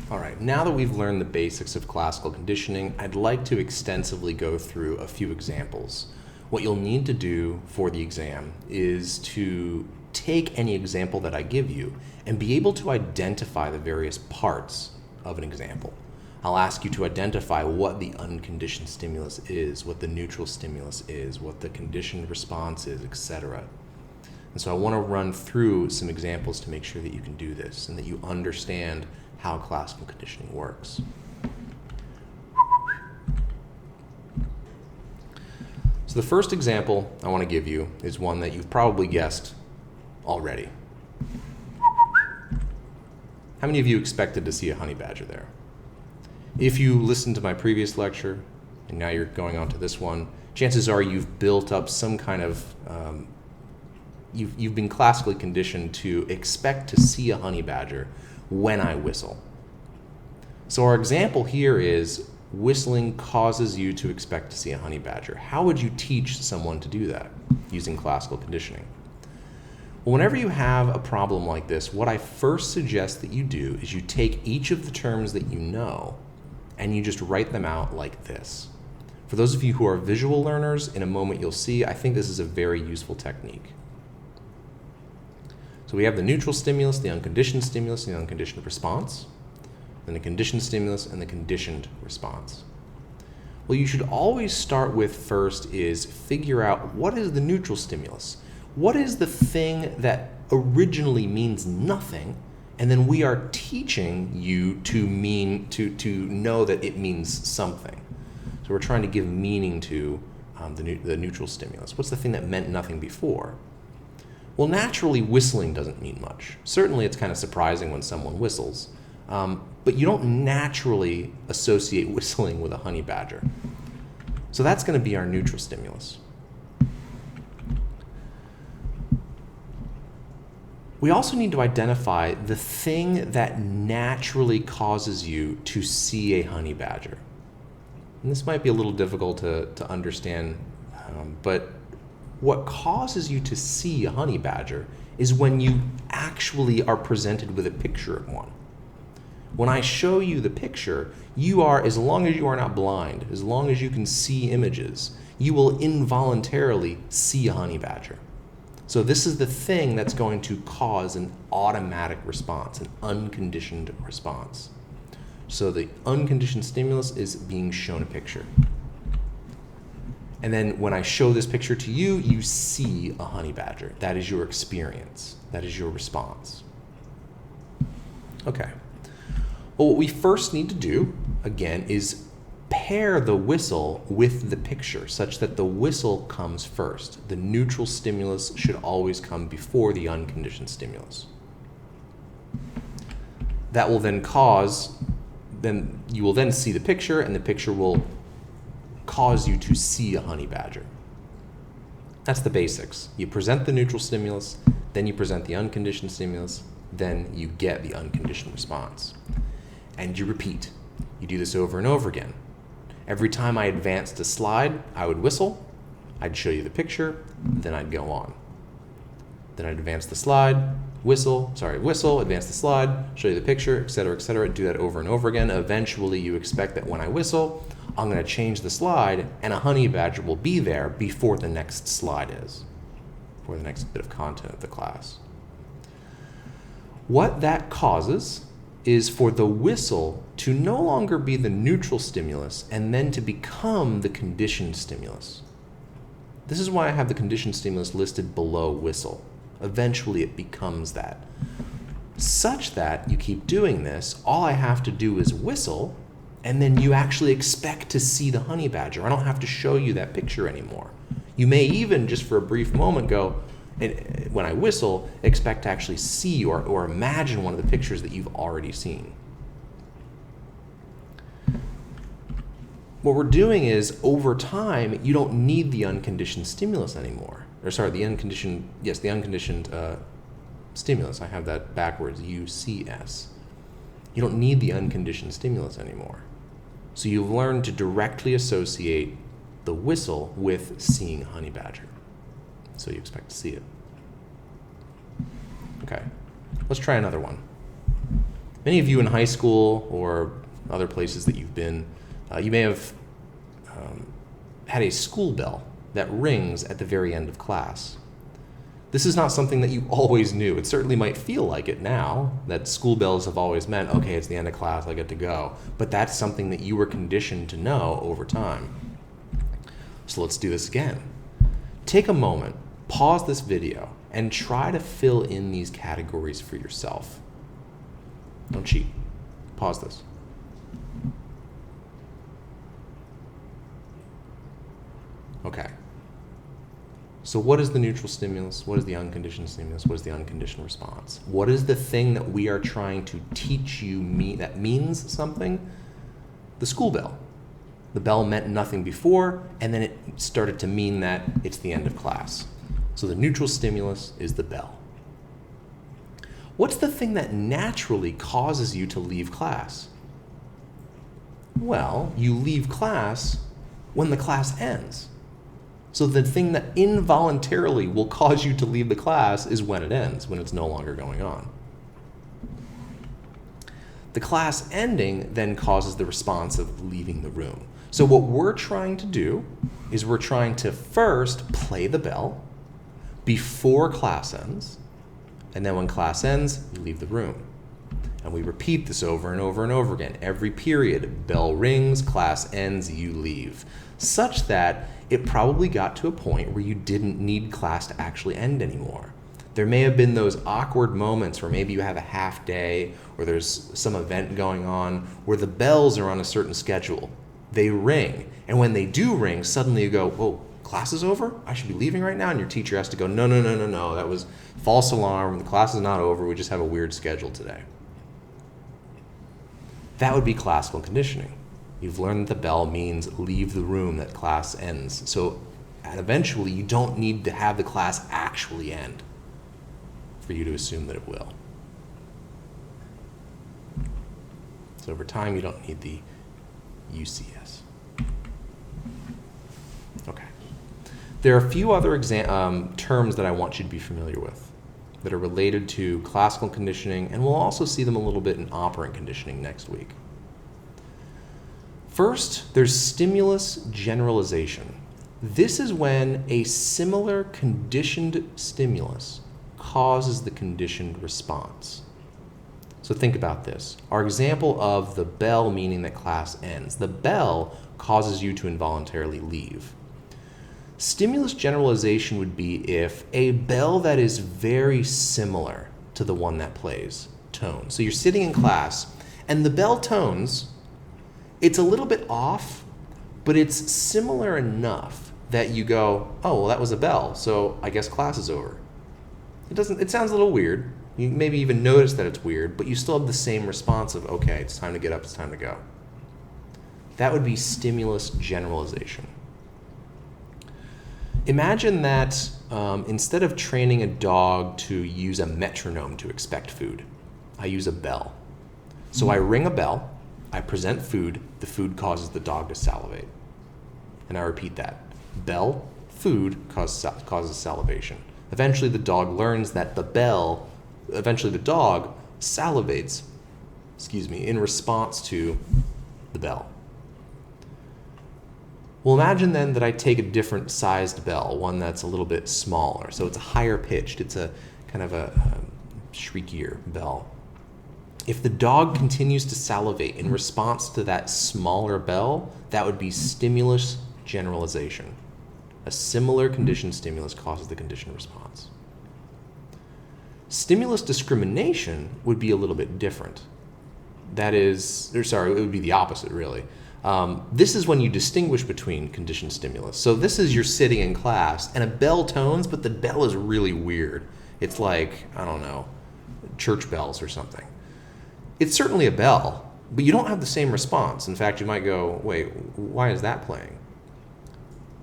All right, now that we've learned the basics of classical conditioning, I'd like to extensively go through a few examples. What you'll need to do for the exam is to take any example that I give you and be able to identify the various parts of an example. I'll ask you to identify what the unconditioned stimulus is, what the neutral stimulus is, what the conditioned response is, etc. And so I want to run through some examples to make sure that you can do this and that you understand how classical conditioning works. So the first example I want to give you is one that you've probably guessed already. How many of you expected to see a honey badger there? If you listened to my previous lecture and now you're going on to this one, chances are you've built up some kind of you've been classically conditioned to expect to see a honey badger when I whistle. So our example here is whistling causes you to expect to see a honey badger. How would you teach someone to do that using classical conditioning? Well, whenever you have a problem like this, what I first suggest that you do is you take each of the terms that you know and you just write them out like this. For those of you who are visual learners, in a moment you'll see, I think this is a very useful technique. So we have the neutral stimulus, the unconditioned stimulus, and the unconditioned response, then the conditioned stimulus and the conditioned response. Well, you should always start with first is figure out what is the neutral stimulus. What is the thing that originally means nothing, and then we are teaching you to know that it means something. So we're trying to give meaning to the neutral stimulus. What's the thing that meant nothing before? Well, naturally, whistling doesn't mean much. Certainly, it's kind of surprising when someone whistles, but you don't naturally associate whistling with a honey badger. So that's going to be our neutral stimulus. We also need to identify the thing that naturally causes you to see a honey badger. And this might be a little difficult to understand, but what causes you to see a honey badger is when you actually are presented with a picture of one. When I show you the picture, you are, as long as you are not blind, as long as you can see images, you will involuntarily see a honey badger. So this is the thing that's going to cause an automatic response, an unconditioned response. So the unconditioned stimulus is being shown a picture. And then when I show this picture to you, you see a honey badger. That is your experience. That is your response. Okay. Well, what we first need to do, again, is pair the whistle with the picture such that the whistle comes first. The neutral stimulus should always come before the unconditioned stimulus. That will then you will then see the picture, and the picture will cause you to see a honey badger. That's the basics. You present the neutral stimulus, then you present the unconditioned stimulus, then you get the unconditioned response. And you repeat. You do this over and over again. Every time I advanced a slide, I would whistle, I'd show you the picture, then I'd go on. Then I'd advance the slide, whistle, advance the slide, show you the picture, etc., do that over and over again. Eventually you expect that when I whistle, I'm going to change the slide and a honey badger will be there before the next slide is, for the next bit of content of the class. What that causes is for the whistle to no longer be the neutral stimulus and then to become the conditioned stimulus. This is why I have the conditioned stimulus listed below whistle. Eventually it becomes that. Such that you keep doing this, all I have to do is whistle, and then you actually expect to see the honey badger. I don't have to show you that picture anymore. You may even, just for a brief moment, go, and when I whistle, expect to actually see or imagine one of the pictures that you've already seen. What we're doing is, over time, you don't need the unconditioned stimulus anymore. The unconditioned stimulus. I have that backwards, UCS. You don't need the unconditioned stimulus anymore. So you've learned to directly associate the whistle with seeing a honey badger. So you expect to see it. Okay, let's try another one. Many of you in high school or other places that you've been, you may have had a school bell that rings at the very end of class. This is not something that you always knew. It certainly might feel like it now, that school bells have always meant, okay, it's the end of class, I get to go. But that's something that you were conditioned to know over time. So let's do this again. Take a moment, pause this video, and try to fill in these categories for yourself. Don't cheat. Pause this. Okay. So what is the neutral stimulus? What is the unconditioned stimulus? What is the unconditioned response? What is the thing that we are trying to teach you that means something? The school bell. The bell meant nothing before, and then it started to mean that it's the end of class. So the neutral stimulus is the bell. What's the thing that naturally causes you to leave class? Well, you leave class when the class ends. So the thing that involuntarily will cause you to leave the class is when it ends, when it's no longer going on. The class ending then causes the response of leaving the room. So what we're trying to do is we're trying to first play the bell before class ends, and then when class ends, you leave the room. And we repeat this over and over and over again. Every period, bell rings, class ends, you leave. Such that it probably got to a point where you didn't need class to actually end anymore. There may have been those awkward moments where maybe you have a half day or there's some event going on where the bells are on a certain schedule. They ring. And when they do ring, suddenly you go, oh, class is over? I should be leaving right now? And your teacher has to go, no, that was false alarm. The class is not over. We just have a weird schedule today. That would be classical conditioning. You've learned that the bell means leave the room, that class ends. So eventually you don't need to have the class actually end for you to assume that it will. So over time you don't need the UCS. Okay. There are a few other terms that I want you to be familiar with that are related to classical conditioning, and we'll also see them a little bit in operant conditioning next week. First, there's stimulus generalization. This is when a similar conditioned stimulus causes the conditioned response. So think about this. Our example of the bell meaning that class ends. The bell causes you to involuntarily leave. Stimulus generalization would be if a bell that is very similar to the one that plays tones. So you're sitting in class and the bell tones. It's a little bit off, but it's similar enough that you go, oh, well, that was a bell, so I guess class is over. It sounds a little weird. You maybe even notice that it's weird, but you still have the same response of, okay, it's time to get up, it's time to go. That would be stimulus generalization. Imagine that instead of training a dog to use a metronome to expect food, I use a bell. So I ring a bell, I present food, the food causes the dog to salivate. And I repeat that. Bell, food causes salivation. Eventually the dog learns that the dog salivates, in response to the bell. Well, imagine then that I take a different sized bell, one that's a little bit smaller. So it's a higher pitched, it's a kind of a shriekier bell. If the dog continues to salivate in response to that smaller bell, that would be stimulus generalization. A similar conditioned stimulus causes the conditioned response. Stimulus discrimination would be a little bit different. It would be the opposite, really. This is when you distinguish between conditioned stimulus. So this is you're sitting in class and a bell tones, but the bell is really weird. It's like, I don't know, church bells or something. It's certainly a bell, but you don't have the same response. In fact, you might go, wait, why is that playing?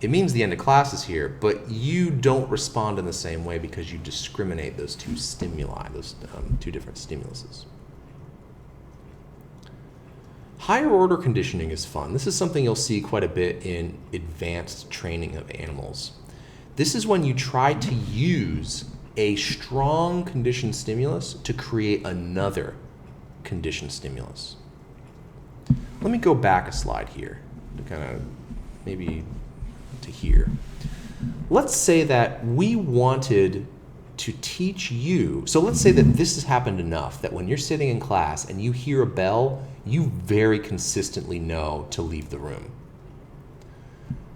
It means the end of class is here, but you don't respond in the same way because you discriminate those two stimuli, those two different stimuluses. Higher order conditioning is fun. This is something you'll see quite a bit in advanced training of animals. This is when you try to use a strong conditioned stimulus to create another conditioned stimulus. Let me go back a slide here to kind of maybe to here. Let's say that we wanted to teach you, so let's say that this has happened enough that when you're sitting in class and you hear a bell, you very consistently know to leave the room.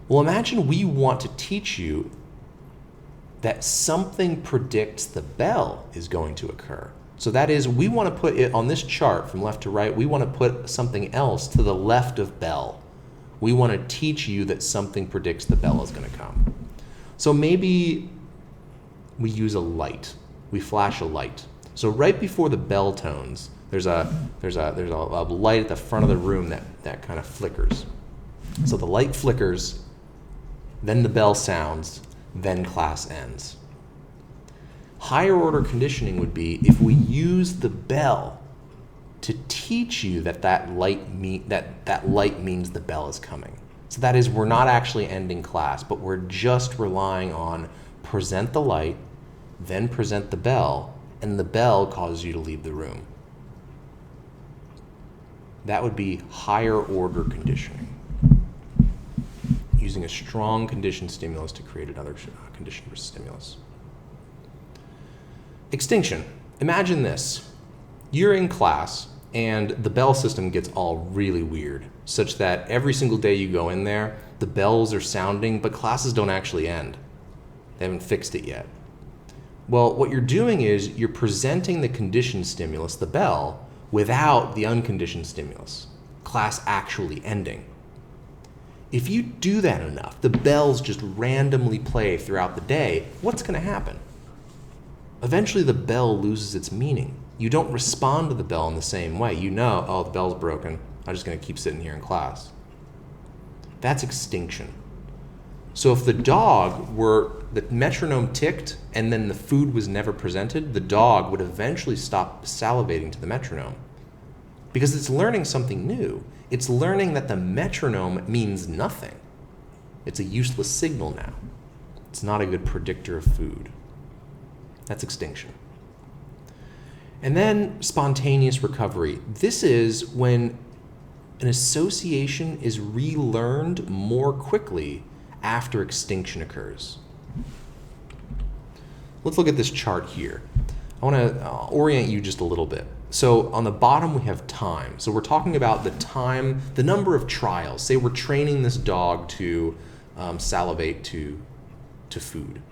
Well, imagine we want to teach you that something predicts the bell is going to occur. So that is, we want to put it on this chart from left to right, we want to put something else to the left of bell. We want to teach you that something predicts the bell is going to come. So maybe we use a light. We flash a light. So right before the bell tones, there's a light at the front of the room that kind of flickers. So the light flickers, then the bell sounds, then class ends. Higher order conditioning would be if we use the bell to teach you that light means the bell is coming. So that is, we're not actually ending class, but we're just relying on present the light, then present the bell, and the bell causes you to leave the room. That would be higher order conditioning, using a strong conditioned stimulus to create another conditioned stimulus. Extinction. Imagine this. You're in class and the bell system gets all really weird, such that every single day you go in there, the bells are sounding, but classes don't actually end. They haven't fixed it yet. Well, what you're doing is you're presenting the conditioned stimulus, the bell, without the unconditioned stimulus, class actually ending. If you do that enough, the bells just randomly play throughout the day, what's going to happen? Eventually the bell loses its meaning. You don't respond to the bell in the same way. You know, oh, the bell's broken. I'm just going to keep sitting here in class. That's extinction. So if the metronome ticked and then the food was never presented, the dog would eventually stop salivating to the metronome because it's learning something new. It's learning that the metronome means nothing. It's a useless signal now. It's not a good predictor of food. That's extinction. And then spontaneous recovery. This is when an association is relearned more quickly after extinction occurs. Let's look at this chart here. I want to orient you just a little bit. So on the bottom we have time. So we're talking about the time, the number of trials. Say we're training this dog to salivate to food.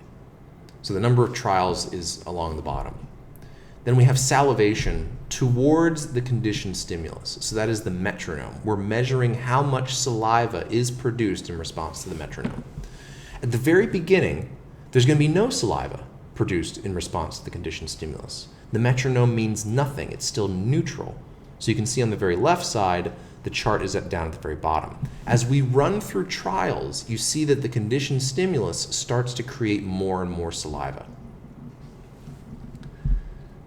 So the number of trials is along the bottom. Then we have salivation towards the conditioned stimulus. So that is the metronome. We're measuring how much saliva is produced in response to the metronome. At the very beginning, there's going to be no saliva produced in response to the conditioned stimulus. The metronome means nothing. It's still neutral. So you can see on the very left side, the chart is down at the very bottom. As we run through trials, you see that the conditioned stimulus starts to create more and more saliva.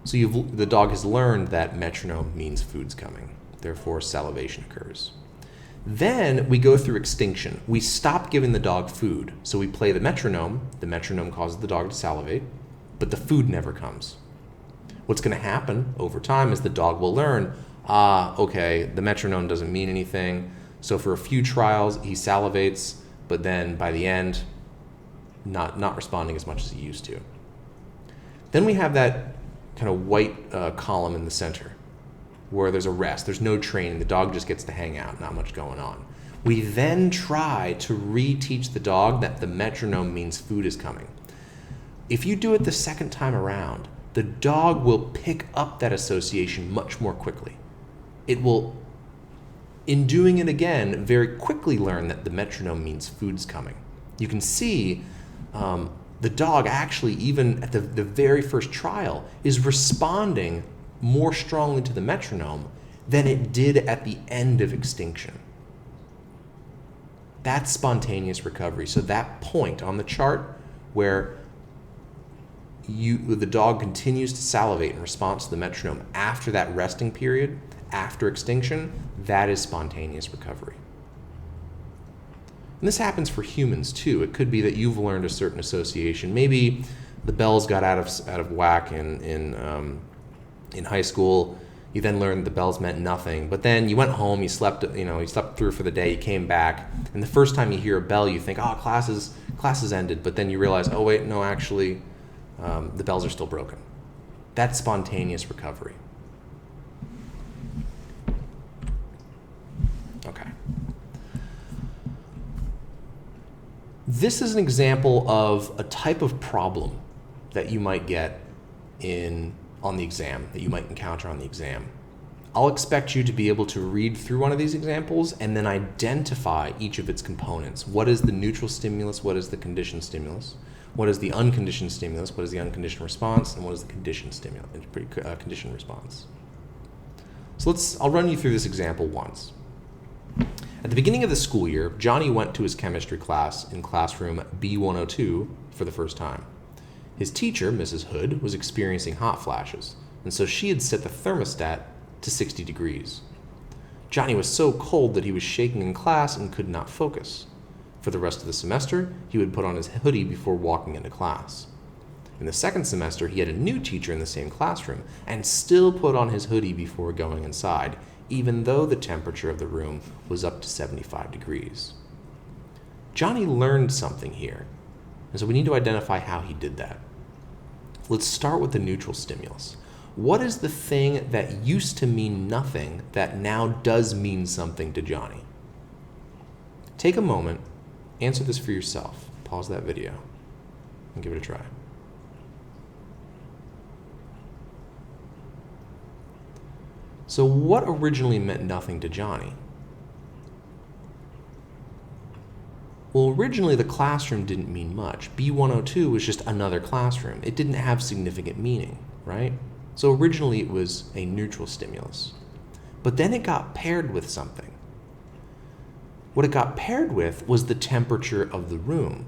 So the dog has learned that metronome means food's coming. Therefore, salivation occurs. Then we go through extinction. We stop giving the dog food. So we play the metronome. The metronome causes the dog to salivate, but the food never comes. What's going to happen over time is the dog will learn, okay, the metronome doesn't mean anything. So for a few trials, he salivates, but then by the end, not responding as much as he used to. Then we have that kind of white column in the center where there's a rest. There's no training. The dog just gets to hang out, not much going on. We then try to reteach the dog that the metronome means food is coming. If you do it the second time around, the dog will pick up that association much more quickly. It will, in doing it again, very quickly learn that the metronome means food's coming. You can see the dog actually, even at the very first trial, is responding more strongly to the metronome than it did at the end of extinction. That's spontaneous recovery. So that point on the chart where the dog continues to salivate in response to the metronome after that resting period, after extinction, that is spontaneous recovery. And this happens for humans too. It could be that you've learned a certain association. Maybe the bells got out of whack in high school. You then learned the bells meant nothing. But then you went home, you slept through for the day, you came back, and the first time you hear a bell, you think, oh, class is ended. But then you realize, oh, wait, no, actually, the bells are still broken. That's spontaneous recovery. Okay. This is an example of a type of problem that you might get on the exam, that you might encounter on the exam. I'll expect you to be able to read through one of these examples and then identify each of its components. What is the neutral stimulus? What is the conditioned stimulus? What is the unconditioned stimulus? What is the unconditioned response? And what is the conditioned stimulus? Conditioned response. So I'll run you through this example once. At the beginning of the school year, Johnny went to his chemistry class in classroom B102 for the first time. His teacher, Mrs. Hood, was experiencing hot flashes, and so she had set the thermostat to 60 degrees. Johnny was so cold that he was shaking in class and could not focus. For the rest of the semester, he would put on his hoodie before walking into class. In the second semester, he had a new teacher in the same classroom and still put on his hoodie before going inside, even though the temperature of the room was up to 75 degrees. Johnny learned something here, and so we need to identify how he did that. Let's start with the neutral stimulus. What is the thing that used to mean nothing that now does mean something to Johnny? Take a moment, answer this for yourself. Pause that video and give it a try. So what originally meant nothing to Johnny? Well, originally the classroom didn't mean much. B102 was just another classroom. It didn't have significant meaning, right? So originally it was a neutral stimulus. But then it got paired with something. What it got paired with was the temperature of the room.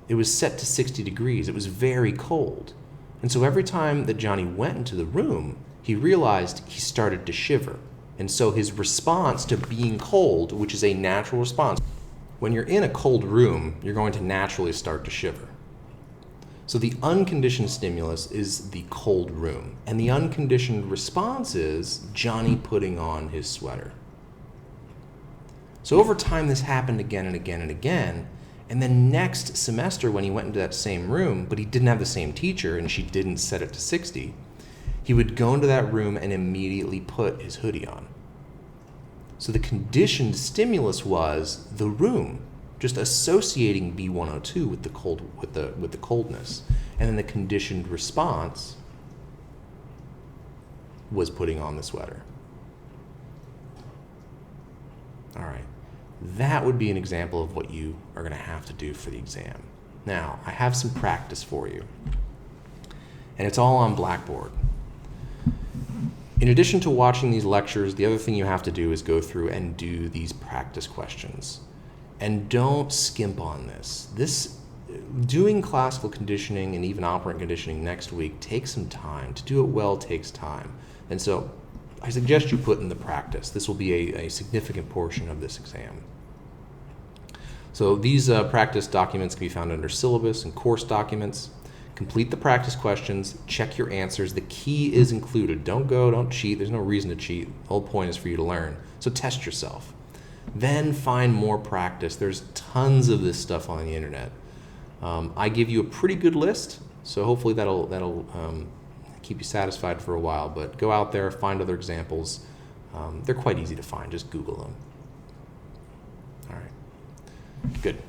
It was set to 60 degrees. It was very cold. And so every time that Johnny went into the room, he realized he started to shiver. And so his response to being cold, which is a natural response, when you're in a cold room, you're going to naturally start to shiver. So the unconditioned stimulus is the cold room, and the unconditioned response is Johnny putting on his sweater. So over time, this happened again and again and again, and then next semester when he went into that same room, but he didn't have the same teacher and she didn't set it to 60, he would go into that room and immediately put his hoodie on. So the conditioned stimulus was the room, just associating B102 with the coldness, and then the conditioned response was putting on the sweater. All right, that would be an example of what you are going to have to do for the exam. Now, I have some practice for you, and it's all on Blackboard. In addition to watching these lectures, the other thing you have to do is go through and do these practice questions. And don't skimp on this. Doing classical conditioning and even operant conditioning next week takes some time. To do it well takes time. And so I suggest you put in the practice. This will be a significant portion of this exam. So these practice documents can be found under syllabus and course documents. Complete the practice questions, check your answers. The key is included. Don't cheat. There's no reason to cheat. The whole point is for you to learn. So test yourself. Then find more practice. There's tons of this stuff on the internet. I give you a pretty good list, so hopefully that'll keep you satisfied for a while. But go out there, find other examples. They're quite easy to find. Just Google them. All right. Good.